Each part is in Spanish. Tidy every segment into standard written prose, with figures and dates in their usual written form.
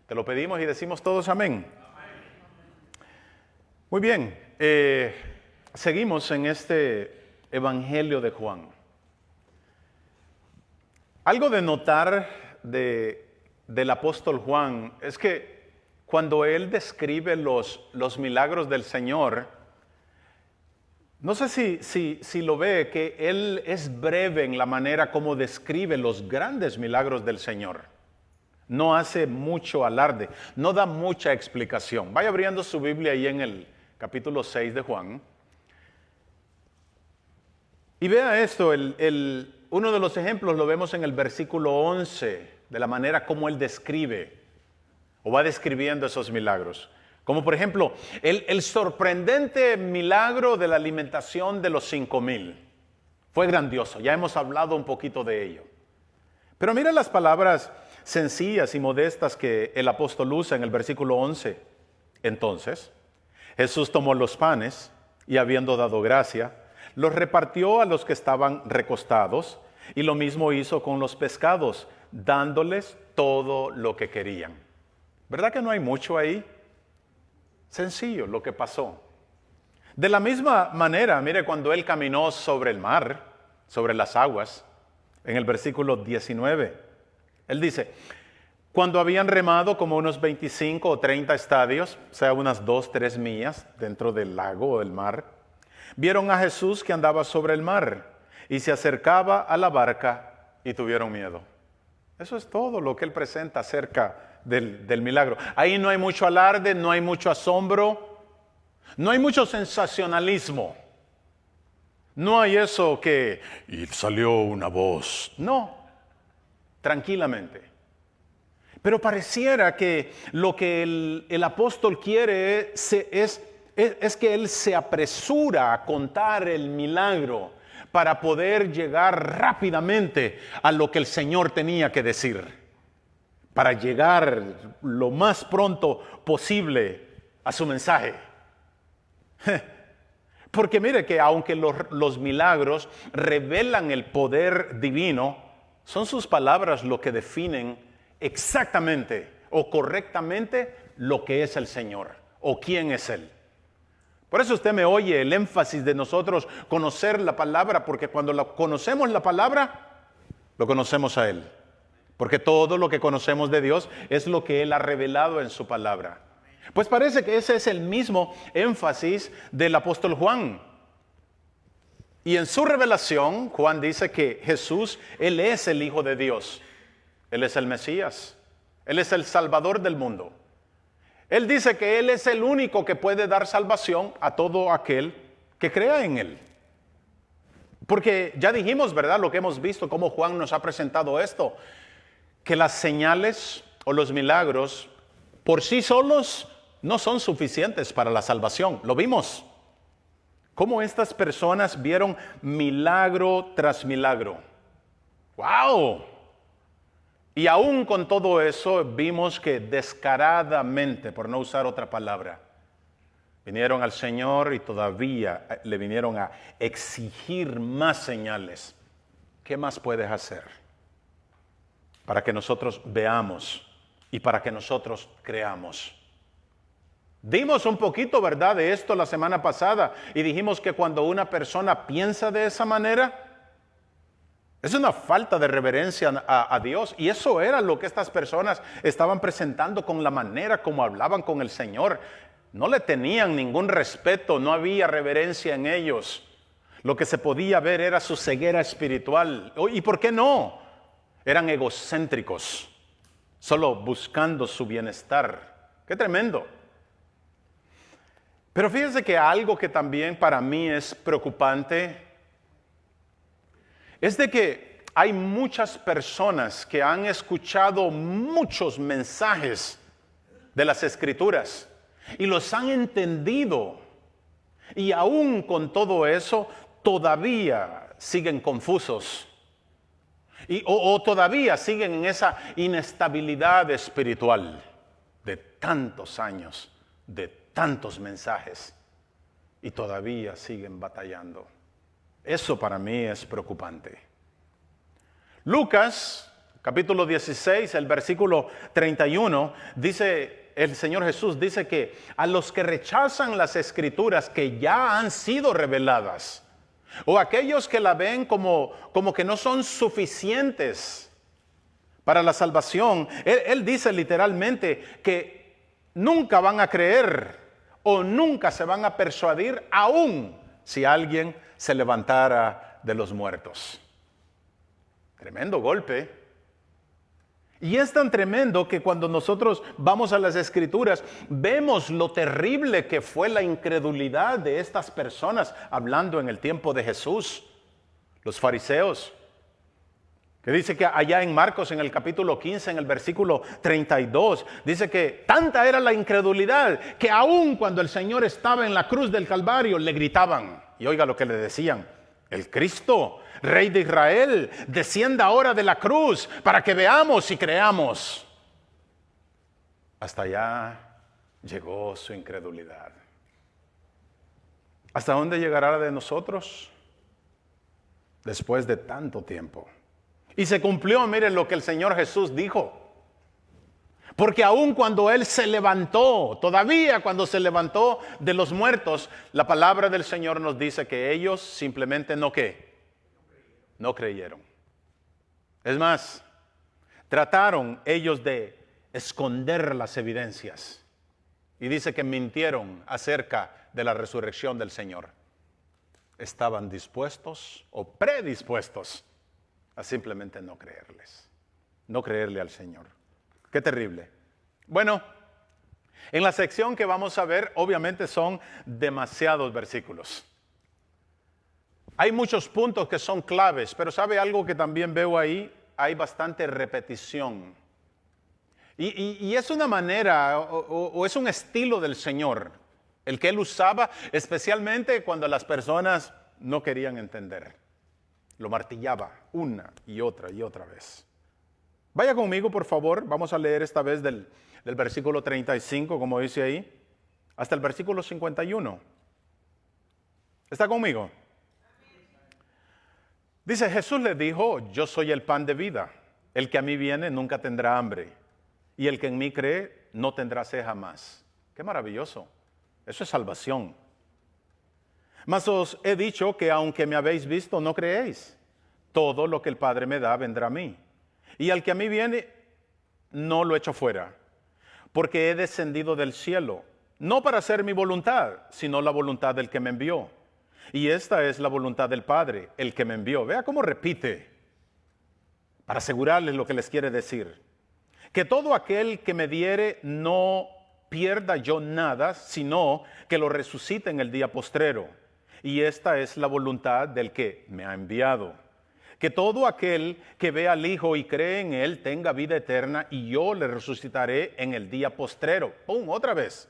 Te lo pedimos y decimos todos amén. Muy bien, seguimos en este Evangelio de Juan. Algo de notar del apóstol Juan es que cuando él describe los milagros del Señor, no sé si lo ve, que él es breve en la manera como describe los grandes milagros del Señor. No hace mucho alarde, no da mucha explicación. Vaya abriendo su Biblia ahí en el capítulo 6 de Juan. Y vea esto, uno de los ejemplos lo vemos en el versículo 11, de la manera como él describe o va describiendo esos milagros. Como por ejemplo, el sorprendente milagro de la alimentación de los 5,000. Fue grandioso, ya hemos hablado un poquito de ello. Pero mira las palabras sencillas y modestas que el apóstol usa en el versículo 11. Entonces, Jesús tomó los panes y habiendo dado gracia, los repartió a los que estaban recostados y lo mismo hizo con los pescados, dándoles todo lo que querían. ¿Verdad que no hay mucho ahí? Sencillo lo que pasó. De la misma manera, mire, cuando él caminó sobre el mar, sobre las aguas, en el versículo 19, él dice, cuando habían remado como unos 25 o 30 estadios, o sea, unas 2-3 millas dentro del lago o del mar, vieron a Jesús que andaba sobre el mar y se acercaba a la barca y tuvieron miedo. Eso es todo lo que él presenta acerca del milagro. Ahí no hay mucho alarde, no hay mucho asombro, no hay mucho sensacionalismo. No hay eso que, y salió una voz. No, tranquilamente. Pero pareciera que lo que el apóstol quiere es que él se apresura a contar el milagro para poder llegar rápidamente a lo que el Señor tenía que decir, para llegar lo más pronto posible a su mensaje. Porque mire que aunque los milagros revelan el poder divino, son sus palabras lo que definen exactamente o correctamente lo que es el Señor o quién es Él. Por eso usted me oye el énfasis de nosotros conocer la palabra, porque cuando conocemos la palabra, lo conocemos a Él. Porque todo lo que conocemos de Dios es lo que Él ha revelado en su palabra. Pues parece que ese es el mismo énfasis del apóstol Juan. Y en su revelación, Juan dice que Jesús, Él es el Hijo de Dios. Él es el Mesías. Él es el Salvador del mundo. Él dice que Él es el único que puede dar salvación a todo aquel que crea en Él. Porque ya dijimos, ¿verdad? Lo que hemos visto, cómo Juan nos ha presentado esto, que las señales o los milagros por sí solos no son suficientes para la salvación. Lo vimos. Cómo estas personas vieron milagro tras milagro. ¡Wow! Y aún con todo eso vimos que descaradamente, por no usar otra palabra, vinieron al Señor y todavía le vinieron a exigir más señales. ¿Qué más puedes hacer para que nosotros veamos y para que nosotros creamos? Dimos un poquito, ¿verdad?, de esto la semana pasada y dijimos que cuando una persona piensa de esa manera, es una falta de reverencia a Dios. Y eso era lo que estas personas estaban presentando con la manera como hablaban con el Señor. No le tenían ningún respeto, no había reverencia en ellos. Lo que se podía ver era su ceguera espiritual. ¿Y por qué no? Eran egocéntricos, solo buscando su bienestar. ¡Qué tremendo! Pero fíjense que algo que también para mí es preocupante es de que hay muchas personas que han escuchado muchos mensajes de las Escrituras y los han entendido. Y aún con todo eso, todavía siguen confusos. O todavía siguen en esa inestabilidad espiritual de tantos años, de tantos mensajes. Y todavía siguen batallando. Eso para mí es preocupante. Lucas capítulo 16, el versículo 31, dice el Señor Jesús, dice que a los que rechazan las escrituras que ya han sido reveladas, o aquellos que la ven como que no son suficientes para la salvación, él dice literalmente que nunca van a creer o nunca se van a persuadir, aún si alguien se levantara de los muertos. Tremendo golpe. Y es tan tremendo que cuando nosotros vamos a las Escrituras, vemos lo terrible que fue la incredulidad de estas personas, hablando en el tiempo de Jesús, los fariseos, que dice que allá en Marcos, en el capítulo 15, en el versículo 32, dice que tanta era la incredulidad que aún cuando el Señor estaba en la cruz del Calvario, le gritaban, y oiga lo que le decían: el Cristo, Rey de Israel, descienda ahora de la cruz para que veamos y creamos. Hasta allá llegó su incredulidad. ¿Hasta dónde llegará de nosotros? Después de tanto tiempo. Y se cumplió, miren lo que el Señor Jesús dijo. Porque aun cuando Él se levantó, todavía cuando se levantó de los muertos, la palabra del Señor nos dice que ellos simplemente no creyeron. Es más, trataron ellos de esconder las evidencias. Y dice que mintieron acerca de la resurrección del Señor. Estaban dispuestos o predispuestos a simplemente no creerle al Señor. Qué terrible. Bueno, en la sección que vamos a ver, obviamente son demasiados versículos. Hay muchos puntos que son claves, pero ¿sabe algo que también veo ahí? Hay bastante repetición. Y es una manera o es un estilo del Señor, el que Él usaba especialmente cuando las personas no querían entender. Lo martillaba una y otra vez. Vaya conmigo, por favor. Vamos a leer esta vez del versículo 35, como dice ahí, hasta el versículo 51. ¿Está conmigo? Dice: Jesús le dijo: yo soy el pan de vida. El que a mí viene nunca tendrá hambre, y el que en mí cree no tendrá sed jamás. ¡Qué maravilloso! Eso es salvación. Mas os he dicho que aunque me habéis visto, no creéis. Todo lo que el Padre me da vendrá a mí. Y al que a mí viene, no lo echo fuera. Porque he descendido del cielo, no para hacer mi voluntad, sino la voluntad del que me envió. Y esta es la voluntad del Padre, el que me envió. Vea cómo repite, para asegurarles lo que les quiere decir. Que todo aquel que me diere no pierda yo nada, sino que lo resucite en el día postrero. Y esta es la voluntad del que me ha enviado. Que todo aquel que ve al Hijo y cree en Él tenga vida eterna, y yo le resucitaré en el día postrero. ¡Pum! Otra vez.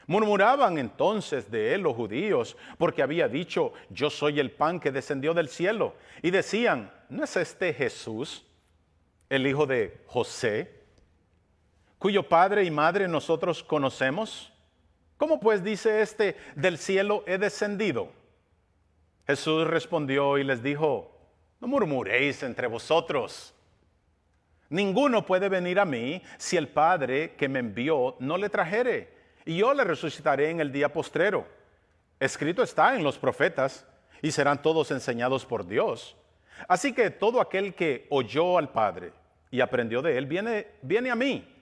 Murmuraban entonces de Él los judíos, porque había dicho: yo soy el pan que descendió del cielo. Y decían: ¿no es este Jesús, el hijo de José, cuyo padre y madre nosotros conocemos? ¿Cómo pues dice este: del cielo he descendido? Jesús respondió y les dijo: no murmuréis entre vosotros. Ninguno puede venir a mí si el Padre que me envió no le trajere, y yo le resucitaré en el día postrero. Escrito está en los profetas, y serán todos enseñados por Dios. Así que todo aquel que oyó al Padre y aprendió de Él, viene a mí.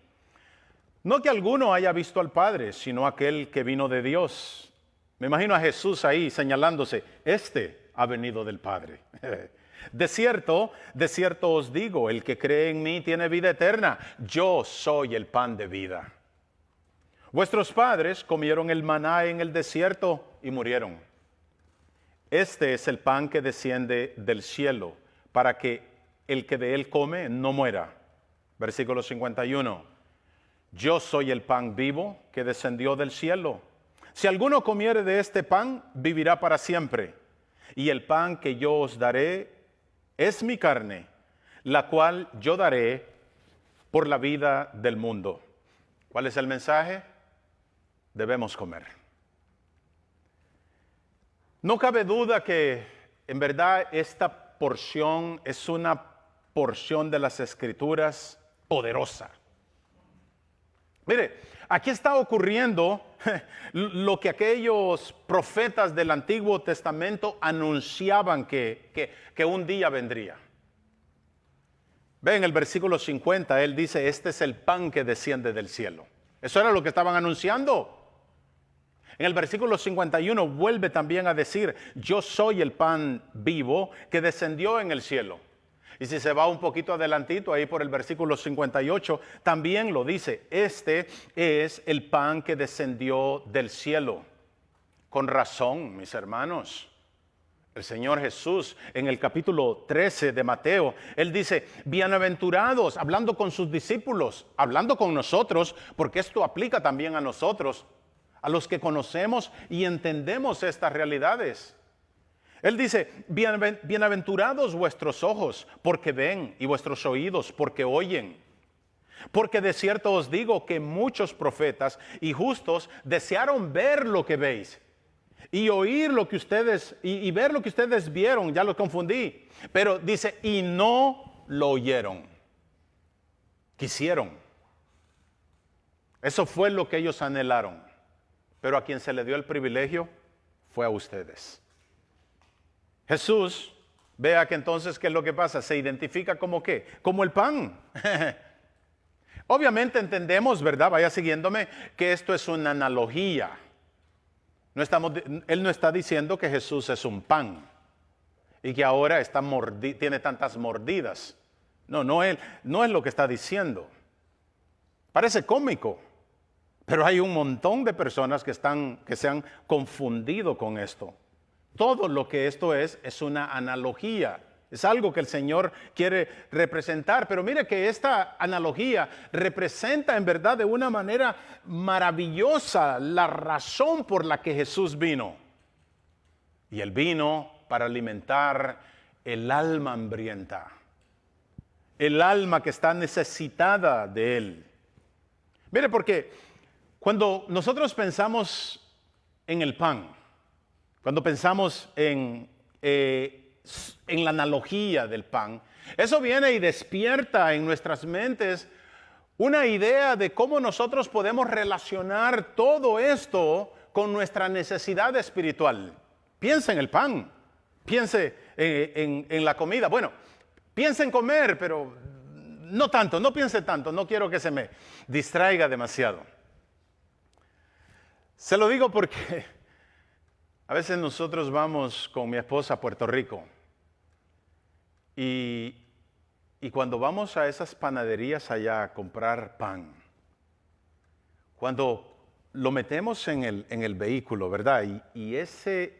No que alguno haya visto al Padre, sino aquel que vino de Dios. Me imagino a Jesús ahí señalándose: este ha venido del Padre. De cierto os digo, el que cree en mí tiene vida eterna. Yo soy el pan de vida. Vuestros padres comieron el maná en el desierto y murieron. Este es el pan que desciende del cielo, para que el que de él come no muera. Versículo 51. Yo soy el pan vivo que descendió del cielo. Si alguno comiere de este pan, vivirá para siempre. Y el pan que yo os daré es mi carne, la cual yo daré por la vida del mundo. ¿Cuál es el mensaje? Debemos comer. No cabe duda que en verdad esta porción es una porción de las Escrituras poderosa. Mire, aquí está ocurriendo lo que aquellos profetas del Antiguo Testamento anunciaban que un día vendría. Ve en el versículo 50, él dice, este es el pan que desciende del cielo. Eso era lo que estaban anunciando. En el versículo 51 vuelve también a decir, yo soy el pan vivo que descendió en el cielo. Y si se va un poquito adelantito, ahí por el versículo 58, también lo dice, este es el pan que descendió del cielo. Con razón, mis hermanos, el Señor Jesús en el capítulo 13 de Mateo, Él dice, bienaventurados, hablando con sus discípulos, hablando con nosotros, porque esto aplica también a nosotros, a los que conocemos y entendemos estas realidades. Él dice, bienaventurados vuestros ojos porque ven y vuestros oídos porque oyen. Porque de cierto os digo que muchos profetas y justos desearon ver lo que veis y oír lo que ustedes, y ver lo que ustedes vieron, ya lo confundí. Pero dice, y no lo oyeron. Quisieron. Eso fue lo que ellos anhelaron. Pero a quien se le dio el privilegio fue a ustedes. Jesús, vea que entonces, ¿qué es lo que pasa? Se identifica como ¿qué? Como el pan. Obviamente entendemos, ¿verdad? Vaya siguiéndome, que esto es una analogía. Él no está diciendo que Jesús es un pan y que ahora tiene tantas mordidas. No es lo que está diciendo. Parece cómico, pero hay un montón de personas que se han confundido con esto. Todo lo que esto es una analogía. Es algo que el Señor quiere representar. Pero mire que esta analogía representa en verdad de una manera maravillosa la razón por la que Jesús vino. Y Él vino para alimentar el alma hambrienta. El alma que está necesitada de Él. Mire, porque cuando nosotros pensamos en el pan, cuando pensamos en la analogía del pan, eso viene y despierta en nuestras mentes una idea de cómo nosotros podemos relacionar todo esto con nuestra necesidad espiritual. Piensa en el pan, piense en la comida. Bueno, piensa en comer, pero no tanto, no piense tanto, no quiero que se me distraiga demasiado. Se lo digo porque a veces nosotros vamos con mi esposa a Puerto Rico y cuando vamos a esas panaderías allá a comprar pan, cuando lo metemos en el vehículo, ¿verdad? Y ese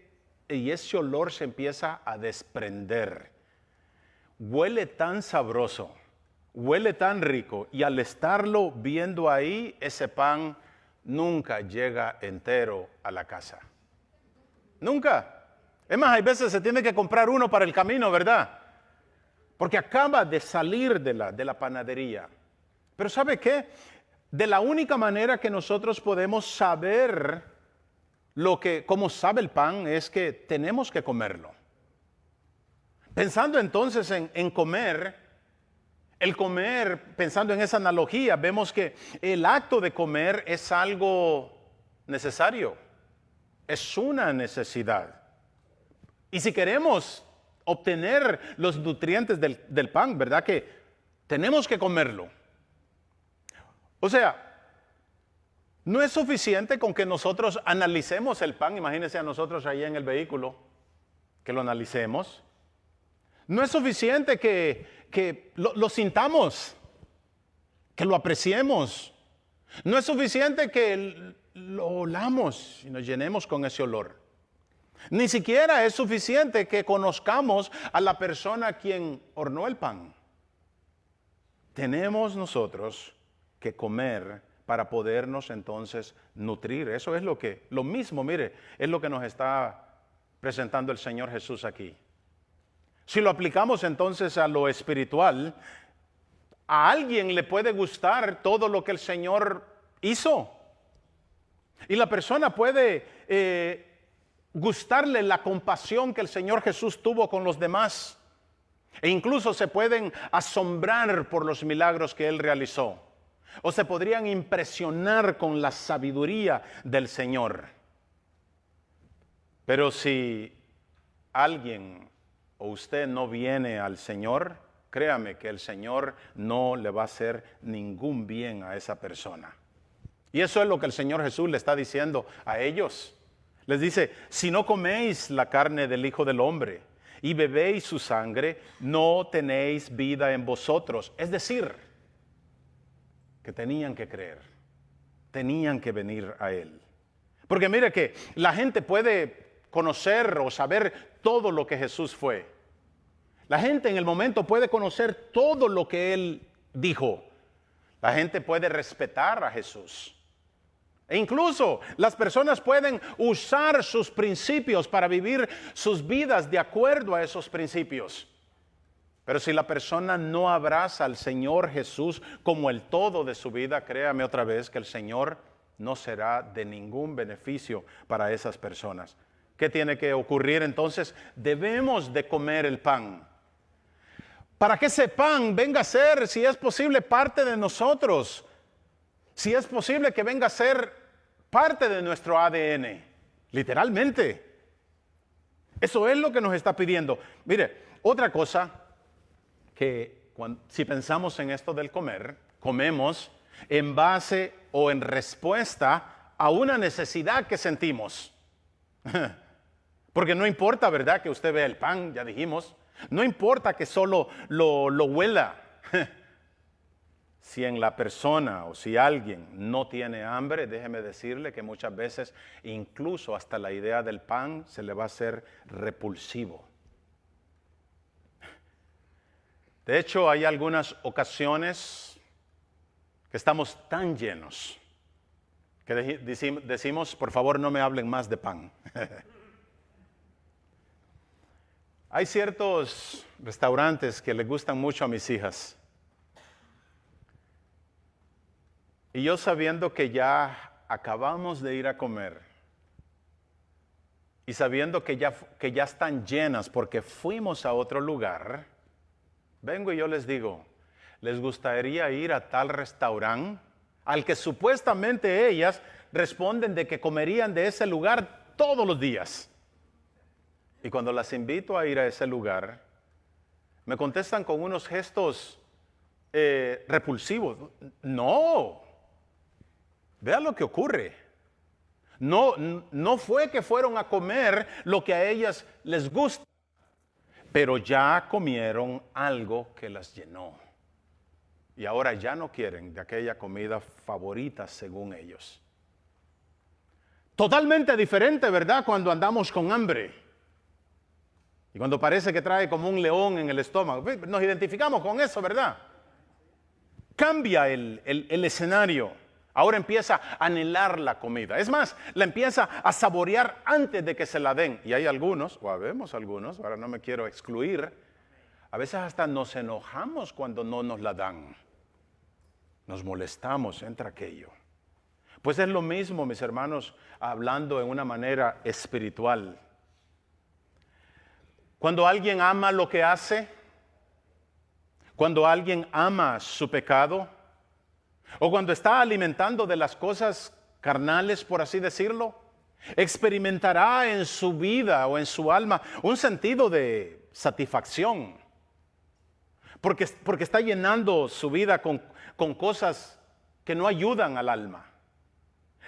olor se empieza a desprender. Huele tan sabroso, huele tan rico y al estarlo viendo ahí, ese pan nunca llega entero a la casa. Nunca. Es más, hay veces se tiene que comprar uno para el camino, ¿verdad? Porque acaba de salir de la panadería. Pero ¿sabe qué? De la única manera que nosotros podemos saber cómo sabe el pan es que tenemos que comerlo. Pensando entonces en comer, pensando en esa analogía, vemos que el acto de comer es algo necesario. Es una necesidad. Y si queremos obtener los nutrientes del pan, ¿verdad? Que tenemos que comerlo. O sea, no es suficiente con que nosotros analicemos el pan. Imagínense a nosotros ahí en el vehículo, que lo analicemos. No es suficiente que lo sintamos, que lo apreciemos. No es suficiente que lo olamos y nos llenemos con ese olor. Ni siquiera es suficiente que conozcamos a la persona quien horneó el pan. Tenemos nosotros que comer para podernos entonces nutrir. Eso es lo mismo, mire, es lo que nos está presentando el Señor Jesús aquí. Si lo aplicamos entonces a lo espiritual, a alguien le puede gustar todo lo que el Señor hizo. Y la persona puede gustarle la compasión que el Señor Jesús tuvo con los demás. E incluso se pueden asombrar por los milagros que Él realizó. O se podrían impresionar con la sabiduría del Señor. Pero si alguien o usted no viene al Señor, créame que el Señor no le va a hacer ningún bien a esa persona. Y eso es lo que el Señor Jesús le está diciendo a ellos. Les dice, si no coméis la carne del Hijo del Hombre y bebéis su sangre, no tenéis vida en vosotros. Es decir, que tenían que creer, tenían que venir a Él. Porque mire que la gente puede conocer o saber todo lo que Jesús fue. La gente en el momento puede conocer todo lo que Él dijo. La gente puede respetar a Jesús. E incluso las personas pueden usar sus principios para vivir sus vidas de acuerdo a esos principios. Pero si la persona no abraza al Señor Jesús como el todo de su vida, créame otra vez que el Señor no será de ningún beneficio para esas personas. ¿Qué tiene que ocurrir entonces? Debemos de comer el pan. Para que ese pan venga a ser, si es posible, parte de nosotros. Si es posible que venga a ser parte de nuestro ADN, literalmente. Eso es lo que nos está pidiendo. Mire, otra cosa que si pensamos en esto del comer, comemos en base o en respuesta a una necesidad que sentimos. Porque no importa, ¿verdad?, que usted vea el pan, ya dijimos. No importa que solo lo huela. Si en la persona o si alguien no tiene hambre, déjeme decirle que muchas veces incluso hasta la idea del pan se le va a hacer repulsivo. De hecho, hay algunas ocasiones que estamos tan llenos que decimos, por favor, no me hablen más de pan. Hay ciertos restaurantes que le gustan mucho a mis hijas. Y yo sabiendo que ya acabamos de ir a comer y sabiendo que ya están llenas porque fuimos a otro lugar, vengo y yo les digo, ¿les gustaría ir a tal restaurante al que supuestamente ellas responden de que comerían de ese lugar todos los días? Y cuando las invito a ir a ese lugar, me contestan con unos gestos repulsivos. No. Vea lo que ocurre. No fue que fueron a comer lo que a ellas les gusta, pero ya comieron algo que las llenó. Y ahora ya no quieren de aquella comida favorita según ellos. Totalmente diferente, ¿verdad?, cuando andamos con hambre. Y cuando parece que trae como un león en el estómago. Nos identificamos con eso, ¿verdad? Cambia el escenario. Ahora empieza a anhelar la comida. Es más, la empieza a saborear antes de que se la den. Y hay algunos, o habemos algunos, ahora no me quiero excluir, a veces hasta nos enojamos cuando no nos la dan. Nos molestamos entre aquello. Pues es lo mismo, mis hermanos, hablando en una manera espiritual. Cuando alguien ama lo que hace, cuando alguien ama su pecado, o cuando está alimentando de las cosas carnales, por así decirlo, experimentará en su vida o en su alma un sentido de satisfacción. Porque está llenando su vida con cosas que no ayudan al alma.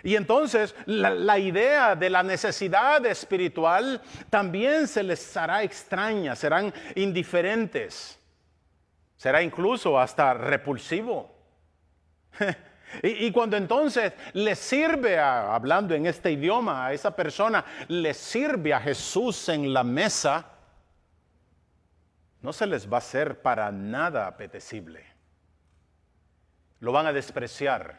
Y entonces la idea de la necesidad espiritual también se les hará extraña, serán indiferentes, será incluso hasta repulsivo. Y cuando entonces le sirve, hablando en este idioma, a esa persona, le sirve a Jesús en la mesa, no se les va a hacer para nada apetecible. Lo van a despreciar.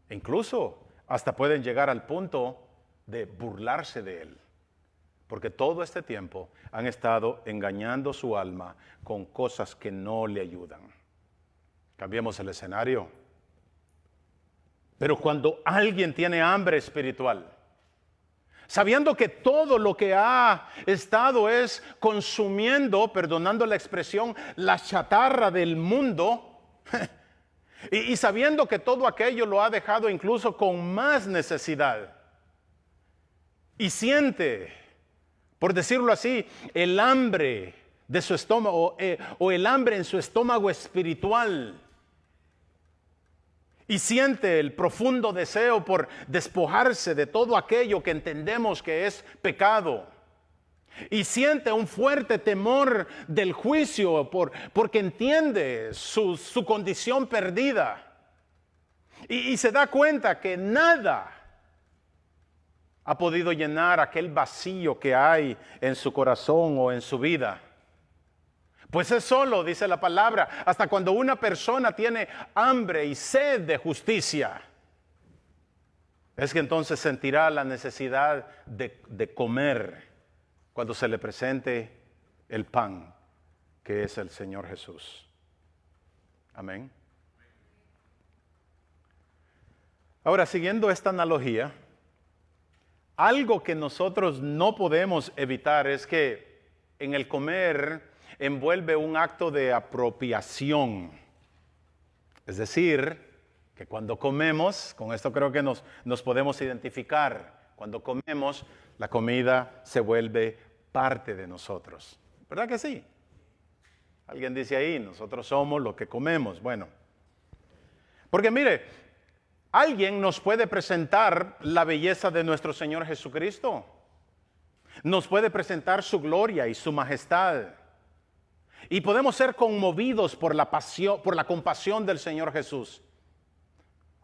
E incluso hasta pueden llegar al punto de burlarse de él. Porque todo este tiempo han estado engañando su alma con cosas que no le ayudan. Cambiemos el escenario. Pero cuando alguien tiene hambre espiritual, sabiendo que todo lo que ha estado es consumiendo, perdonando la expresión, la chatarra del mundo, y sabiendo que todo aquello lo ha dejado incluso con más necesidad, y siente, por decirlo así, el hambre de su estómago o el hambre en su estómago espiritual, y siente el profundo deseo por despojarse de todo aquello que entendemos que es pecado. Y siente un fuerte temor del juicio porque entiende su condición perdida. Y se da cuenta que nada ha podido llenar aquel vacío que hay en su corazón o en su vida. Pues es solo, dice la palabra, hasta cuando una persona tiene hambre y sed de justicia, es que entonces sentirá la necesidad de comer cuando se le presente el pan, que es el Señor Jesús. Amén. Ahora, siguiendo esta analogía, algo que nosotros no podemos evitar es que en el comer envuelve un acto de apropiación. Es decir, que cuando comemos, con esto creo que nos podemos identificar, cuando comemos, la comida se vuelve parte de nosotros. ¿Verdad que sí? Alguien dice ahí, nosotros somos lo que comemos. Bueno, porque mire, alguien nos puede presentar la belleza de nuestro Señor Jesucristo. Nos puede presentar su gloria y su majestad. Y podemos ser conmovidos por la pasión, por la compasión del Señor Jesús.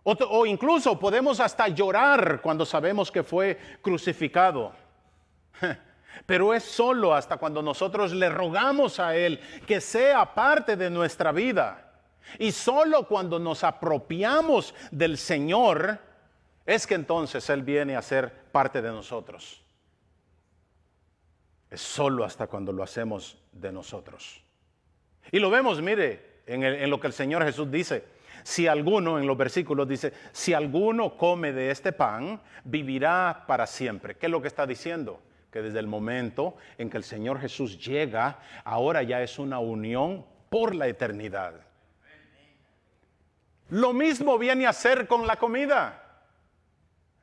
O incluso podemos hasta llorar cuando sabemos que fue crucificado. Pero es solo hasta cuando nosotros le rogamos a Él que sea parte de nuestra vida. Y solo cuando nos apropiamos del Señor es que entonces Él viene a ser parte de nosotros. Es solo hasta cuando lo hacemos de nosotros. Y lo vemos, mire, en lo que el Señor Jesús dice. Si alguno, en los versículos dice, si alguno come de este pan, vivirá para siempre. ¿Qué es lo que está diciendo? Que desde el momento en que el Señor Jesús llega, ahora ya es una unión por la eternidad. Lo mismo viene a ser con la comida.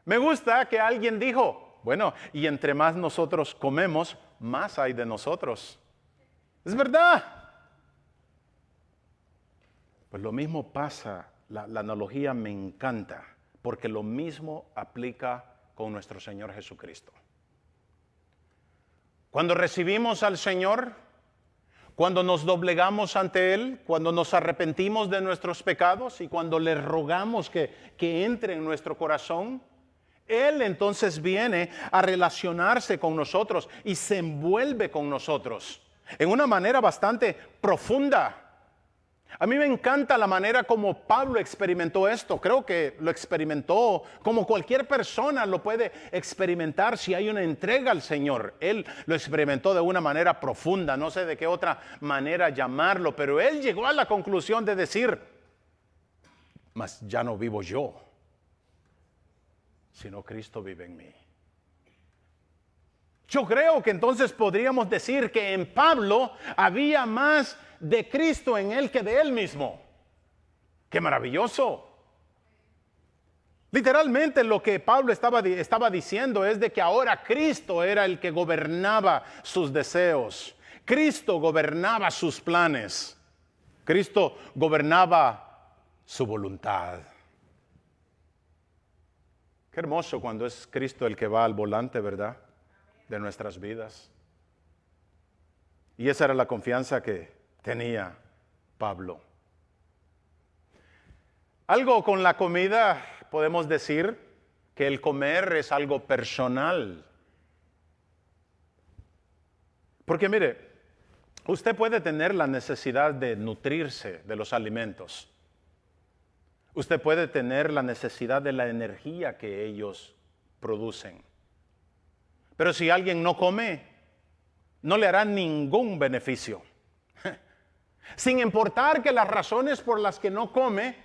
Me gusta que alguien dijo, bueno, y entre más nosotros comemos, más hay de nosotros. Es verdad. Pues lo mismo pasa, la analogía me encanta, porque lo mismo aplica con nuestro Señor Jesucristo. Cuando recibimos al Señor, cuando nos doblegamos ante Él, cuando nos arrepentimos de nuestros pecados y cuando le rogamos que entre en nuestro corazón, Él entonces viene a relacionarse con nosotros y se envuelve con nosotros en una manera bastante profunda. A mí me encanta la manera como Pablo experimentó esto. Creo que lo experimentó como cualquier persona lo puede experimentar si hay una entrega al Señor. Él lo experimentó de una manera profunda, no sé de qué otra manera llamarlo, pero él llegó a la conclusión de decir, mas ya no vivo yo, sino Cristo vive en mí. Yo creo que entonces podríamos decir que en Pablo había más de Cristo en él que de él mismo. ¡Qué maravilloso! Literalmente lo que Pablo estaba diciendo es de que ahora Cristo era el que gobernaba sus deseos. Cristo gobernaba sus planes. Cristo gobernaba su voluntad. Qué hermoso cuando es Cristo el que va al volante, ¿verdad?, de nuestras vidas. Y esa era la confianza que tenía Pablo. Algo con la comida, podemos decir que el comer es algo personal. Porque mire, usted puede tener la necesidad de nutrirse de los alimentos. Usted puede tener la necesidad de la energía que ellos producen. Pero si alguien no come, no le hará ningún beneficio. Sin importar que las razones por las que no come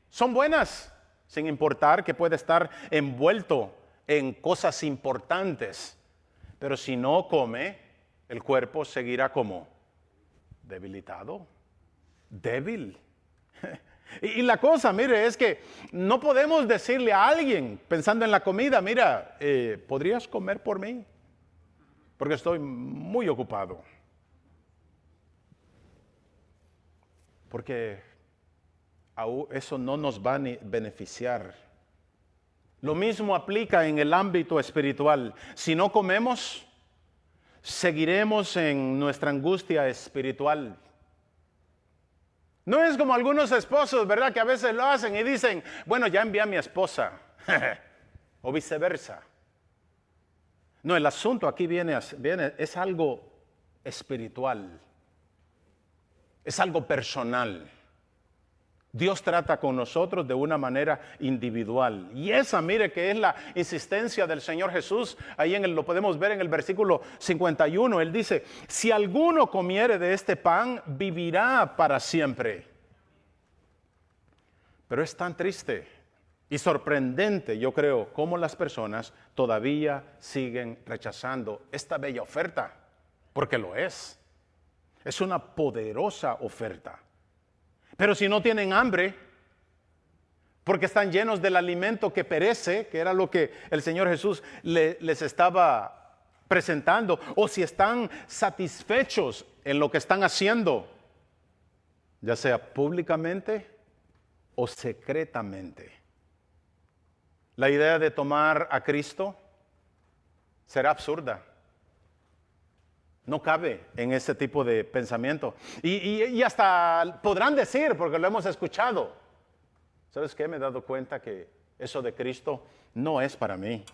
son buenas. Sin importar que puede estar envuelto en cosas importantes. Pero si no come, el cuerpo seguirá como debilitado, débil. Y la cosa, mire, es que no podemos decirle a alguien, pensando en la comida, mira, ¿podrías comer por mí? Porque estoy muy ocupado. Porque eso no nos va a beneficiar. Lo mismo aplica en el ámbito espiritual. Si no comemos, seguiremos en nuestra angustia espiritual. No es como algunos esposos, ¿verdad? Que a veces lo hacen y dicen, bueno, ya envié a mi esposa. O viceversa. No, el asunto aquí es algo espiritual. Es algo personal. Dios trata con nosotros de una manera individual. Y esa, mire, que es la insistencia del Señor Jesús. Ahí lo podemos ver en el versículo 51. Él dice, si alguno comiere de este pan, vivirá para siempre. Pero es tan triste y sorprendente, yo creo, cómo las personas todavía siguen rechazando esta bella oferta. Porque lo es. Es una poderosa oferta. Pero si no tienen hambre, porque están llenos del alimento que perece, que era lo que el Señor Jesús les estaba presentando, o si están satisfechos en lo que están haciendo, ya sea públicamente o secretamente. La idea de tomar a Cristo será absurda. No cabe en ese tipo de pensamiento. Y hasta podrán decir, porque lo hemos escuchado, ¿sabes qué? Me he dado cuenta que eso de Cristo no es para mí.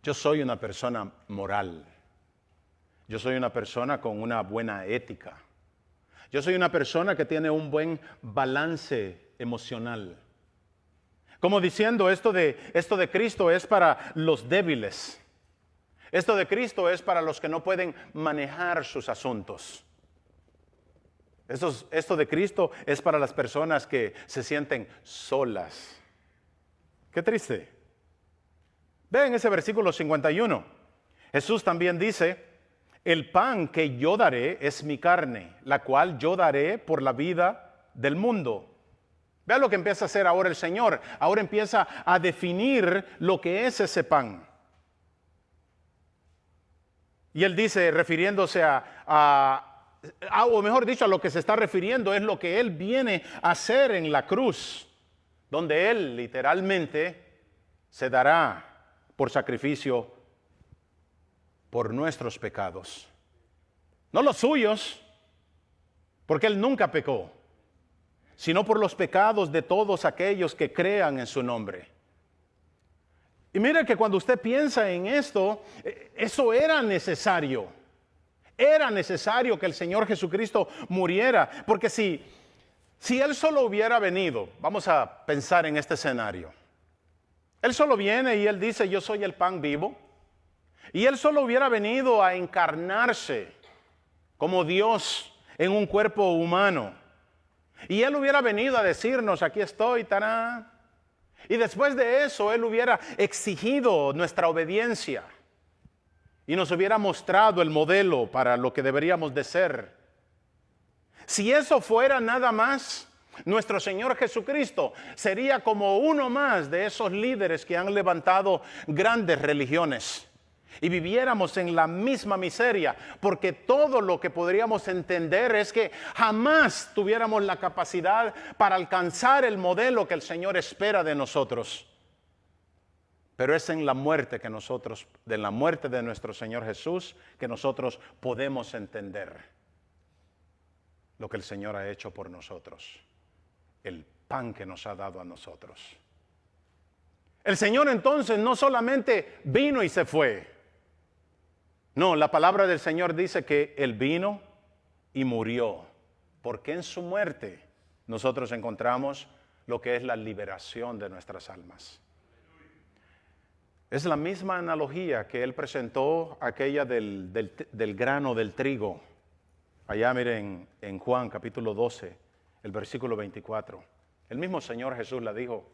Yo soy una persona moral. Yo soy una persona con una buena ética. Yo soy una persona que tiene un buen balance emocional. Como diciendo, esto de Cristo es para los débiles. Esto de Cristo es para los que no pueden manejar sus asuntos. Esto de Cristo es para las personas que se sienten solas. Qué triste. Vean ese versículo 51. Jesús también dice, el pan que yo daré es mi carne, la cual yo daré por la vida del mundo. Vean lo que empieza a hacer ahora el Señor. Ahora empieza a definir lo que es ese pan. Y él dice, refiriéndose o mejor dicho, a lo que se está refiriendo es lo que él viene a hacer en la cruz, donde él literalmente se dará por sacrificio por nuestros pecados. No los suyos, porque él nunca pecó, sino por los pecados de todos aquellos que crean en su nombre. Y mire que cuando usted piensa en esto, eso era necesario. Era necesario que el Señor Jesucristo muriera. Porque si Él solo hubiera venido, vamos a pensar en este escenario. Él solo viene y Él dice, yo soy el pan vivo. Y Él solo hubiera venido a encarnarse como Dios en un cuerpo humano. Y Él hubiera venido a decirnos, aquí estoy, tarán. Y después de eso, Él hubiera exigido nuestra obediencia y nos hubiera mostrado el modelo para lo que deberíamos de ser. Si eso fuera nada más, nuestro Señor Jesucristo sería como uno más de esos líderes que han levantado grandes religiones. Y viviéramos en la misma miseria, porque todo lo que podríamos entender es que jamás tuviéramos la capacidad para alcanzar el modelo que el Señor espera de nosotros. Pero es en la muerte de nuestro Señor Jesús que nosotros podemos entender lo que el Señor ha hecho por nosotros, el pan que nos ha dado a nosotros. El Señor entonces no solamente vino y se fue. No, la palabra del Señor dice que Él vino y murió, porque en su muerte nosotros encontramos lo que es la liberación de nuestras almas. Es la misma analogía que Él presentó, aquella del grano del trigo. Allá miren en Juan capítulo 12, el versículo 24. El mismo Señor Jesús la dijo,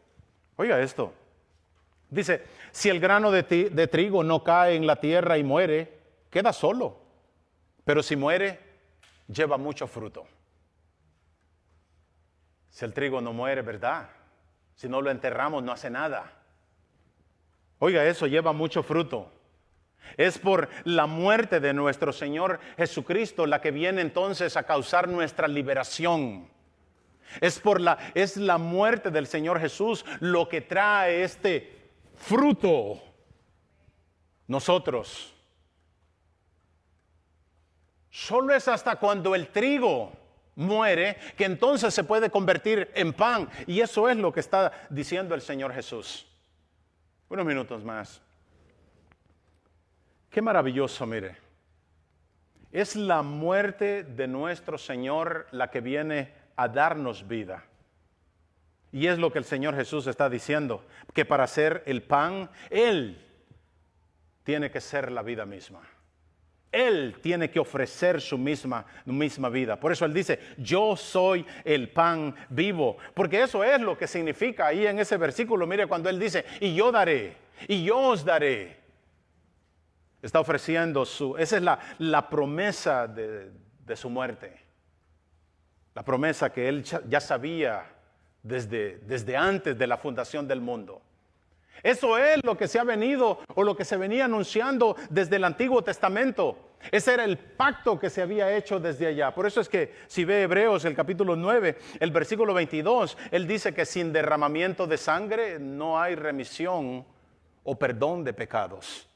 oiga esto, Dice, si el grano de trigo no cae en la tierra y muere, queda solo. Pero si muere, lleva mucho fruto. Si el trigo no muere, ¿verdad? Si no lo enterramos, no hace nada. Oiga, eso lleva mucho fruto. Es por la muerte de nuestro Señor Jesucristo la que viene entonces a causar nuestra liberación. Es la muerte del Señor Jesús lo que trae este fruto. Nosotros. Solo es hasta cuando el trigo muere que entonces se puede convertir en pan. Y eso es lo que está diciendo el Señor Jesús. Unos minutos más. Qué maravilloso, mire. Es la muerte de nuestro Señor la que viene a darnos vida. Y es lo que el Señor Jesús está diciendo, que para ser el pan, Él tiene que ser la vida misma. Él tiene que ofrecer su misma vida. Por eso Él dice, yo soy el pan vivo. Porque eso es lo que significa ahí en ese versículo. Mire cuando Él dice, y yo daré, y yo os daré. Está ofreciendo esa es la promesa de su muerte. La promesa que Él ya sabía desde antes de la fundación del mundo. Eso es lo que se ha venido o lo que se venía anunciando desde el Antiguo Testamento. Ese era el pacto que se había hecho desde allá. Por eso es que si ve Hebreos el capítulo 9, el versículo 22, él dice que sin derramamiento de sangre no hay remisión o perdón de pecados.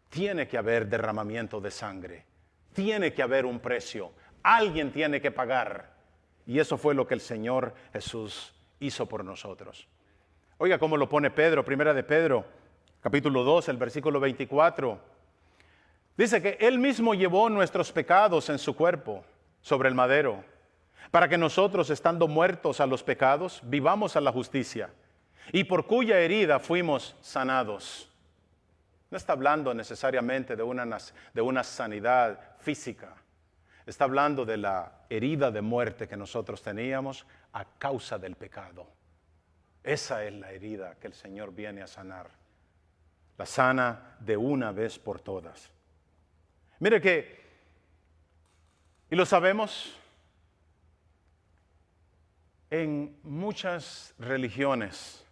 Tiene que haber derramamiento de sangre. Tiene que haber un precio. Alguien tiene que pagar. Y eso fue lo que el Señor Jesús hizo por nosotros. Oiga cómo lo pone Pedro, primera de Pedro, capítulo 2, el versículo 24. Dice que Él mismo llevó nuestros pecados en su cuerpo sobre el madero, para que nosotros, estando muertos a los pecados, vivamos a la justicia, y por cuya herida fuimos sanados. No está hablando necesariamente de una sanidad física. Está hablando de la herida de muerte que nosotros teníamos a causa del pecado. Esa es la herida que el Señor viene a sanar. La sana de una vez por todas. Mire que, y lo sabemos, en muchas religiones,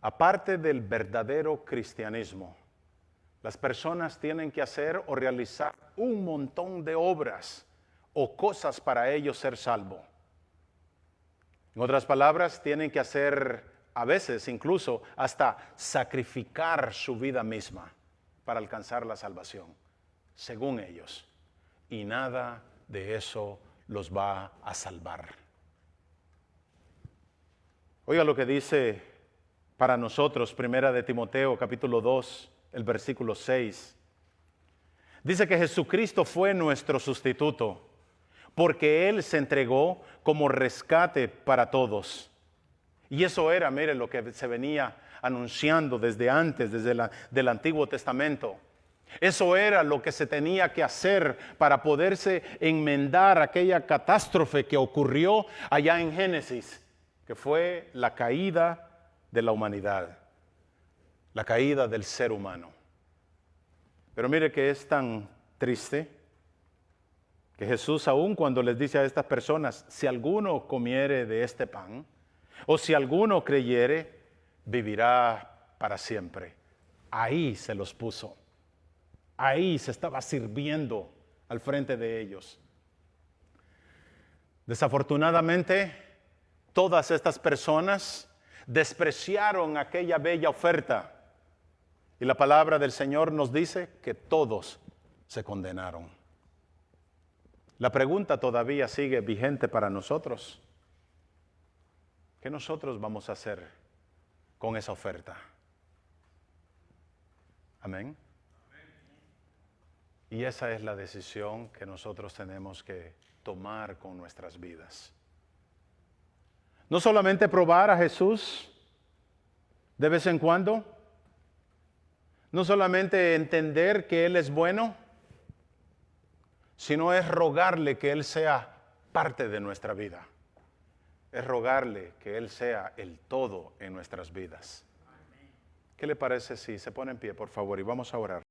aparte del verdadero cristianismo, las personas tienen que hacer o realizar un montón de obras o cosas para ellos ser salvo. En otras palabras, tienen que hacer, a veces incluso, hasta sacrificar su vida misma para alcanzar la salvación, según ellos. Y nada de eso los va a salvar. Oiga lo que dice para nosotros, primera de Timoteo, capítulo 2, el versículo 6. Dice que Jesucristo fue nuestro sustituto, porque Él se entregó como rescate para todos. Y eso era, mire, lo que se venía anunciando desde antes, del Antiguo Testamento. Eso era lo que se tenía que hacer para poderse enmendar aquella catástrofe que ocurrió allá en Génesis, que fue la caída de la humanidad, la caída del ser humano. Pero mire que es tan triste que Jesús, aun cuando les dice a estas personas, si alguno comiere de este pan, o si alguno creyere, vivirá para siempre. Ahí se los puso. Ahí se estaba sirviendo al frente de ellos. Desafortunadamente, todas estas personas despreciaron aquella bella oferta. Y la palabra del Señor nos dice que todos se condenaron. La pregunta todavía sigue vigente para nosotros. ¿Qué nosotros vamos a hacer con esa oferta? Amén. Y esa es la decisión que nosotros tenemos que tomar con nuestras vidas. No solamente probar a Jesús de vez en cuando, no solamente entender que Él es bueno, sino es rogarle que Él sea parte de nuestra vida. Es rogarle que Él sea el todo en nuestras vidas. ¿Qué le parece si se pone en pie, por favor, y vamos a orar?